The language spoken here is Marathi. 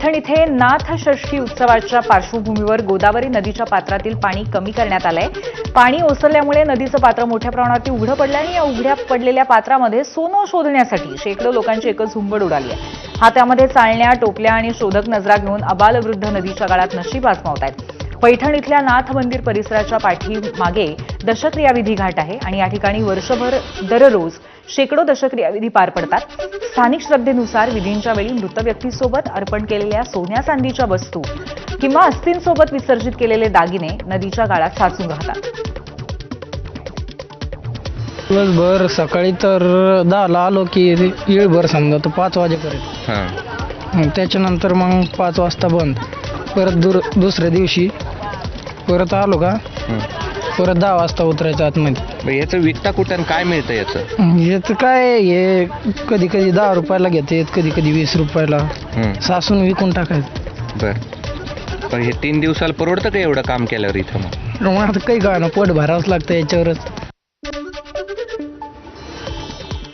पैठण इथे नाथ षष्ठी उत्सवाच्या पार्श्वभूमीवर गोदावरी नदीच्या पात्रातील पाणी कमी करण्यात आलंय. पाणी ओसरल्यामुळे नदीचं पात्र मोठ्या प्रमाणात उघडं पडलं आणि या उघड्या पडलेल्या पात्रामध्ये सोनं शोधण्यासाठी शेकडो लोकांची एकच झुंबड उडाली आहे. हातामध्ये चाळण्या, टोपल्या आणि शोधक नजरा घेऊन अबालवृद्ध नदीच्या गाळात नशीब आजमावतायत. पैठण इथल्या नाथ मंदिर परिसराच्या पाठीमागे दशक्रियाविधी घाट आहे आणि या ठिकाणी वर्षभर दररोज शेकडो दशक्रियाविधी पार पडतात. स्थानिक श्रद्धेनुसार विधींच्या वेळी मृत व्यक्तीसोबत अर्पण केलेल्या सोन्या चांदीच्या वस्तू किंवा अस्थींसोबत विसर्जित केलेले दागिने नदीच्या गाळात साचून राहतात. दिवसभर सकाळी तर 10ला आलो की येळभर समजा तर 5 वाजेपर्यंत. त्याच्यानंतर मग 5 वाजता बंद. परत दुसऱ्या दिवशी परत आलो का परत 10 वाजता उतरायचं आतमध्ये. याचं विकता कुठं काय मिळतं याचं? याचं काय हे कधी कधी 10 रुपयाला घेते, कधी कधी 20 रुपयाला सासून विकून टाकायचं. पण हे 3 दिवसाला परवडतं का एवढं काम केल्यावर इथं? मग आता काही काय ना पोट भरावंच लागतं याच्यावरच.